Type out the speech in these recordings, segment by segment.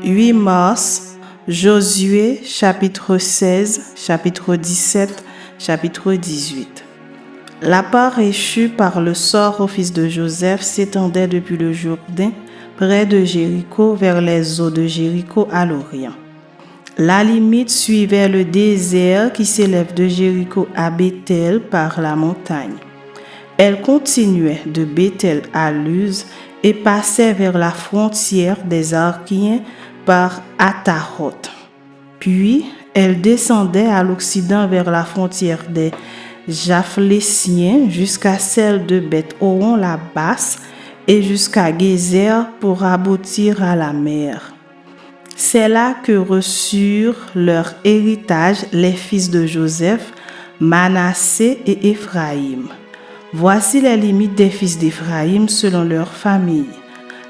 8 mars, Josué, chapitre 16, chapitre 17, chapitre 18. La part échue par le sort au fils de Joseph s'étendait depuis le Jourdain, près de Jéricho, vers les eaux de Jéricho à l'Orient. La limite suivait le désert qui s'élève de Jéricho à Béthel par la montagne. Elle continuait de Béthel à Luz et passait vers la frontière des Arkiens par Ataroth. Puis, elle descendait à l'occident vers la frontière des Japhlésiens jusqu'à celle de Beth-Horon la Basse et jusqu'à Gézer pour aboutir à la mer. C'est là que reçurent leur héritage les fils de Joseph, Manassé et Éphraïm. Voici les limites des fils d'Éphraïm selon leur famille.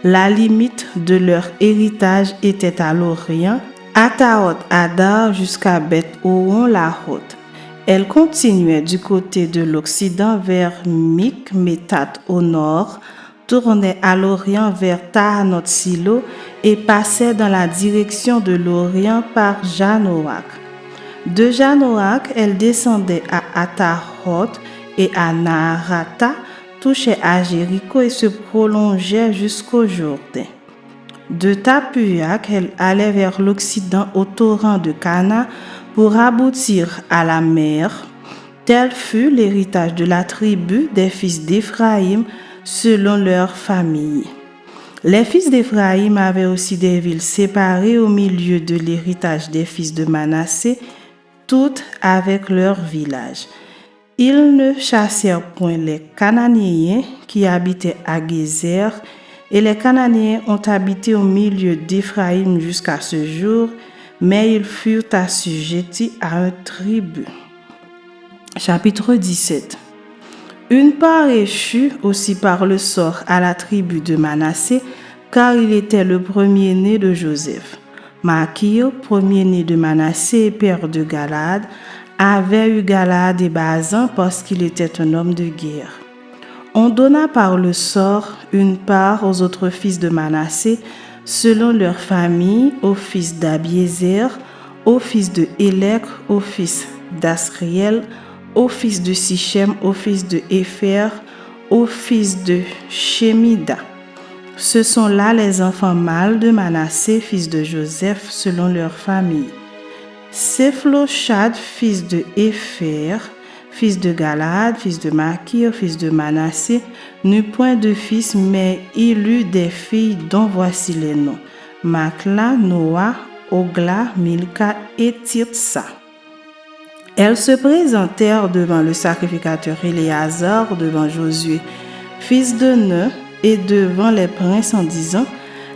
La limite de leur héritage était à l'Orient, à Taoth-Adar jusqu'à Beth-Horon la Haute. Elle continuait du côté de l'Occident vers Mikmétat au nord, tournait à l'Orient vers Tahanoth-Silo et passait dans la direction de l'Orient par Janoach. De Janoach, elle descendait à Ataroth et à Naharata, touchait à Jéricho et se prolongeait jusqu'au Jourdain. De Tapuac, elle allait vers l'Occident au torrent de Cana pour aboutir à la mer. Tel fut l'héritage de la tribu des fils d'Éphraïm selon leur famille. Les fils d'Éphraïm avaient aussi des villes séparées au milieu de l'héritage des fils de Manassé, toutes avec leurs villages. Ils ne chassèrent point les Cananéens qui habitaient à Gézer, et les Cananéens ont habité au milieu d'Éphraïm jusqu'à ce jour, mais ils furent assujettis à un tribut. Chapitre 17. Une part échut aussi par le sort à la tribu de Manassé, car il était le premier-né de Joseph. Makir, premier-né de Manassé et père de Galad, avait eu Galad et Bazan parce qu'il était un homme de guerre. On donna par le sort une part aux autres fils de Manassé, selon leur famille, aux fils d'Abiézer, aux fils de Élec, aux fils d'Asriel, aux fils de Sichem, aux fils de Épher, aux fils de Shemida. Ce sont là les enfants mâles de Manassé, fils de Joseph, selon leur famille. Séphlochad, fils de Épher, fils de Galad, fils de Makir, fils de Manassé, n'eut point de fils, mais il eut des filles dont voici les noms: Makla, Noa, Ogla, Milka et Tirsa. Elles se présentèrent devant le sacrificateur Éléazar, devant Josué, fils de Nun, et devant les princes en disant: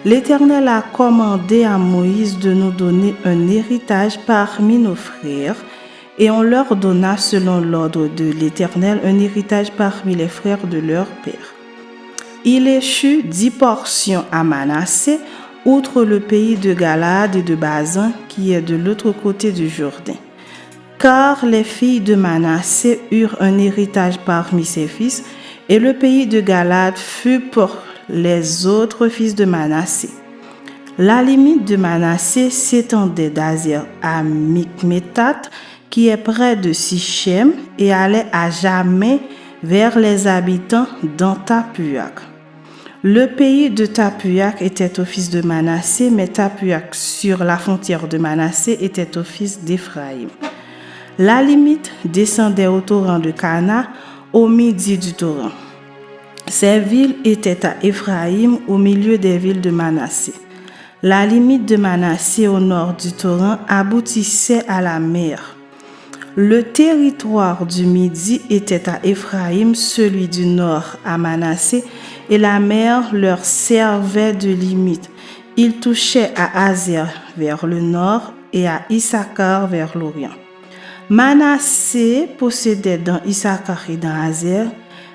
L'Éternel a commandé à Moïse de nous donner un héritage parmi nos frères, et on leur donna selon l'ordre de l'Éternel un héritage parmi les frères de leur père. Il échut 10 portions à Manassé, outre le pays de Galad et de Bazan, qui est de l'autre côté du Jourdain. Car les filles de Manassé eurent un héritage parmi ses fils, et le pays de Galad fut pour les autres fils de Manassé. La limite de Manassé s'étendait d'Azer à Mikmétat, qui est près de Sichem, et allait à jamais vers les habitants d'Tapuac. Le pays de Tapuac était au fils de Manassé, mais Tapuac sur la frontière de Manassé était au fils d'Éphraïm. La limite descendait au torrent de Cana, au midi du torrent. Ces villes étaient à Éphraïm, au milieu des villes de Manassé. La limite de Manassé au nord du torrent aboutissait à la mer. Le territoire du midi était à Éphraïm, celui du nord à Manassé, et la mer leur servait de limite. Ils touchaient à Azer vers le nord et à Issachar vers l'orient. Manassé possédait dans Issachar et dans Azer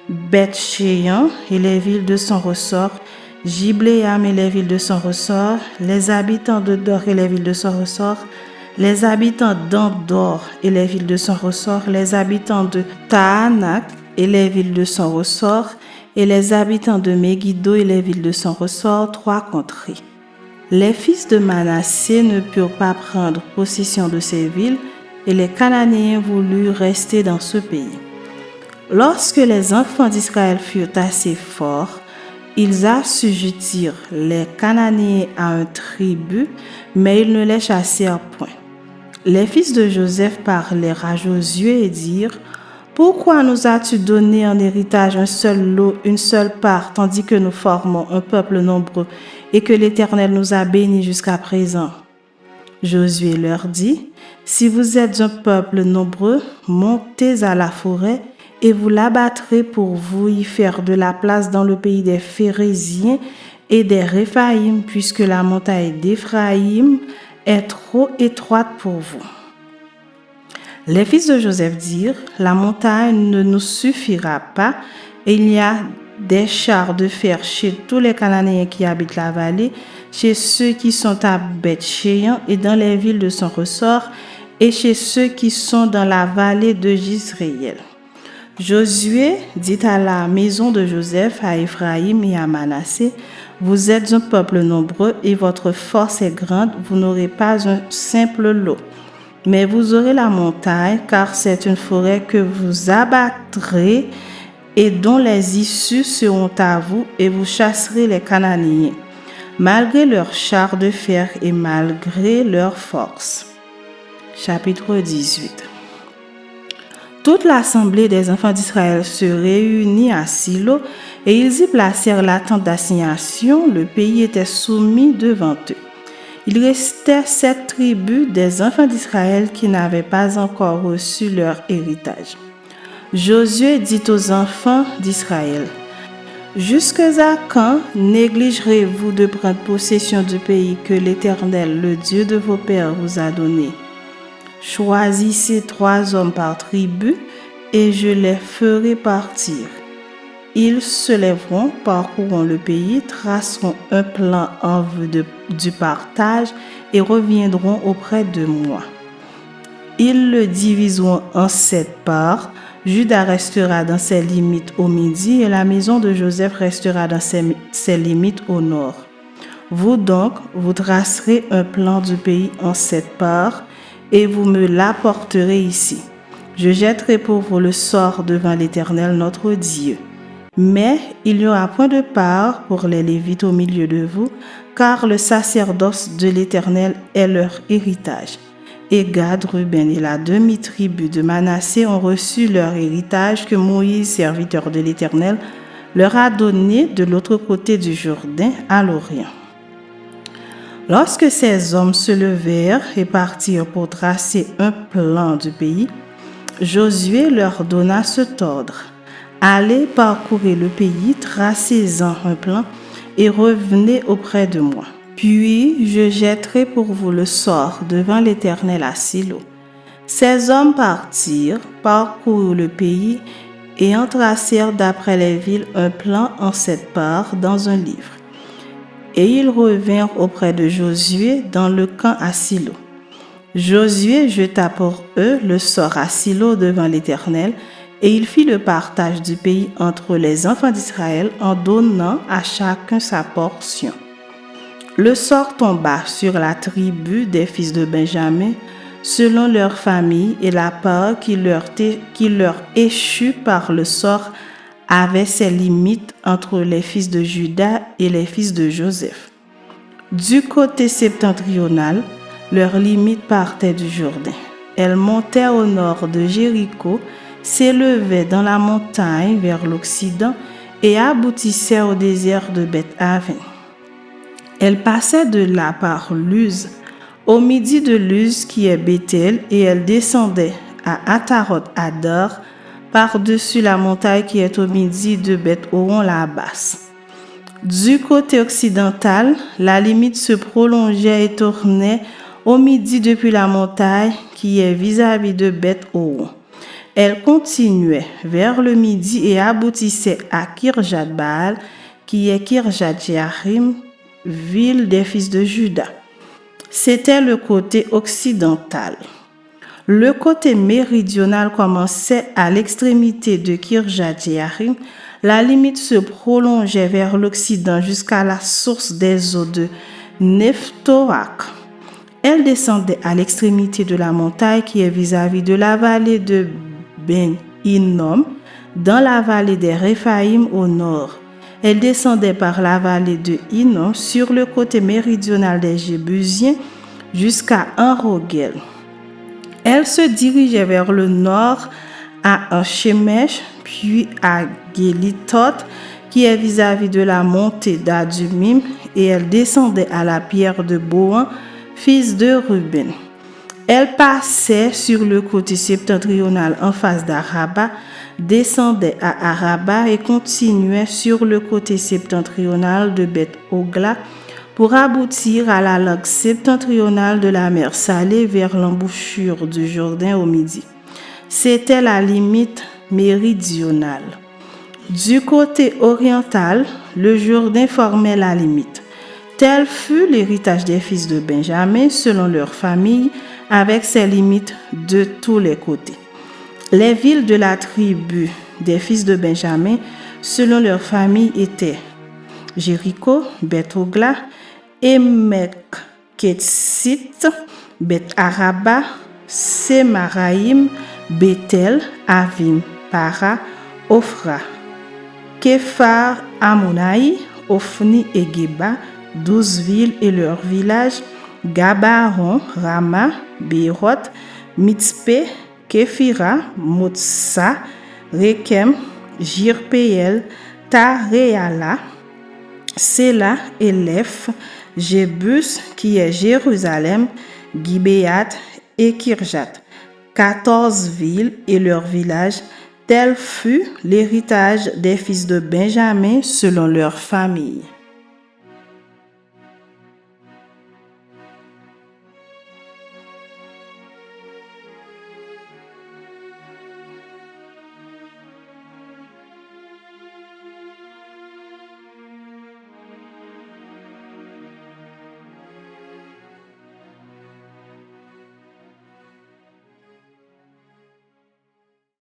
Beth-Shean et les villes de son ressort, Gibléam et les villes de son ressort, les habitants de Dor et les villes de son ressort, les habitants d'Andor et les villes de son ressort, les habitants de Tahanak et les villes de son ressort, et les habitants de Megiddo et les villes de son ressort, 3 contrées. Les fils de Manassé ne purent pas prendre possession de ces villes et les Cananéens voulurent rester dans ce pays. Lorsque les enfants d'Israël furent assez forts, ils assujettirent les Cananéens à un tribut, mais ils ne les chassèrent point. Les fils de Joseph parlèrent à Josué et dirent: Pourquoi nous as-tu donné en héritage un seul lot, une seule part, tandis que nous formons un peuple nombreux et que l'Éternel nous a bénis jusqu'à présent? Josué leur dit: Si vous êtes un peuple nombreux, montez à la forêt et vous l'abattrez pour vous y faire de la place dans le pays des Phéréziens et des Réphaïm, puisque la montagne d'Éphraïm est trop étroite pour vous. Les fils de Joseph dirent: La montagne ne nous suffira pas, et il y a des chars de fer chez tous les Cananéens qui habitent la vallée, chez ceux qui sont à Beth-Shean et dans les villes de son ressort, et chez ceux qui sont dans la vallée de Jisraël. Josué dit à la maison de Joseph, à Éphraïm et à Manassé: Vous êtes un peuple nombreux et votre force est grande, vous n'aurez pas un simple lot. Mais vous aurez la montagne, car c'est une forêt que vous abattrez et dont les issues seront à vous, et vous chasserez les Cananéens, malgré leurs chars de fer et malgré leur force. Chapitre 18. Toute l'assemblée des enfants d'Israël se réunit à Silo, et ils y placèrent la tente d'assignation. Le pays était soumis devant eux. Il restait 7 tribus des enfants d'Israël qui n'avaient pas encore reçu leur héritage. Josué dit aux enfants d'Israël: Jusqu'à quand négligerez-vous de prendre possession du pays que l'Éternel, le Dieu de vos pères, vous a donné? Choisissez 3 hommes par tribu, et je les ferai partir. Ils se lèveront, parcourront le pays, traceront un plan en vue du partage et reviendront auprès de moi. Ils le diviseront en 7 parts. Juda restera dans ses limites au midi et la maison de Joseph restera dans ses limites au nord. Vous donc, vous tracerez un plan du pays en 7 parts et vous me l'apporterez ici. Je jetterai pour vous le sort devant l'Éternel notre Dieu. Mais il n'y aura point de part pour les Lévites au milieu de vous, car le sacerdoce de l'Éternel est leur héritage. Et Gad, Ruben et la demi-tribu de Manassé ont reçu leur héritage que Moïse, serviteur de l'Éternel, leur a donné de l'autre côté du Jourdain, à l'Orient. Lorsque ces hommes se levèrent et partirent pour tracer un plan du pays, Josué leur donna cet ordre: Allez parcourir le pays, tracez-en un plan et revenez auprès de moi. Puis je jetterai pour vous le sort devant l'Éternel à Silo. Ces hommes partirent, parcoururent le pays et en tracèrent d'après les villes un plan en 7 parts dans un livre. Et ils revinrent auprès de Josué dans le camp à Silo. Josué jeta pour eux le sort à Silo devant l'Éternel, et il fit le partage du pays entre les enfants d'Israël en donnant à chacun sa portion. Le sort tomba sur la tribu des fils de Benjamin, selon leur famille, et la part qui leur échut par le sort avait ses limites entre les fils de Juda et les fils de Joseph. Du côté septentrional, leur limite partait du Jourdain. Elle montait au nord de Jéricho, s'élevait dans la montagne vers l'Occident et aboutissait au désert de Beth-Aven. Elle passait de là par Luz, au midi de Luz qui est Bethel, et elle descendait à Ataroth-Adar, par-dessus la montagne qui est au midi de Beth-Horon la basse. Du côté occidental, la limite se prolongeait et tournait au midi depuis la montagne qui est vis-à-vis de Beth-Horon. Elle continuait vers le midi et aboutissait à Kirjat-Baal, qui est Kirjat-Jearim, ville des fils de Juda. C'était le côté occidental. Le côté méridional commençait à l'extrémité de Kirjat-Jearim. La limite se prolongeait vers l'Occident jusqu'à la source des eaux de Nephtoach. Elle descendait à l'extrémité de la montagne qui est vis-à-vis de la vallée de Ben Hinnom, dans la vallée des Réphaïm au nord. Elle descendait par la vallée de Hinnom sur le côté méridional des Jébusiens jusqu'à En-Rogel. Elle se dirigeait vers le nord à En-Shemesh, puis à Gélitoth, qui est vis-à-vis de la montée d'Adumim, et elle descendait à la pierre de Bohan, fils de Ruben. Elle passait sur le côté septentrional en face d'Araba, descendait à Araba et continuait sur le côté septentrional de Beth-Ogla pour aboutir à la langue septentrionale de la mer Salée vers l'embouchure du Jourdain au midi. C'était la limite méridionale. Du côté oriental, le Jourdain formait la limite. Tel fut l'héritage des fils de Benjamin selon leur famille, avec ses limites de tous les côtés. Les villes de la tribu des fils de Benjamin selon leur famille étaient Jéricho, Beth-Ogla, Emek-Ketsit, Beth-Araba, Semaraïm, Bethel, Avim, Para, Ophra, Képhar, Ammonaï, Ophni et Geba, 12 villes et leurs villages, Gabaron, Rama, Béroth, Mitzpé, Képhira, Motsa, Rekem, Jirpéel, Taréala, Séla, Élèph, Jébus, qui est Jérusalem, Gibéat et Kirjat, 14 villes et leurs villages. Tel fut l'héritage des fils de Benjamin selon leur famille.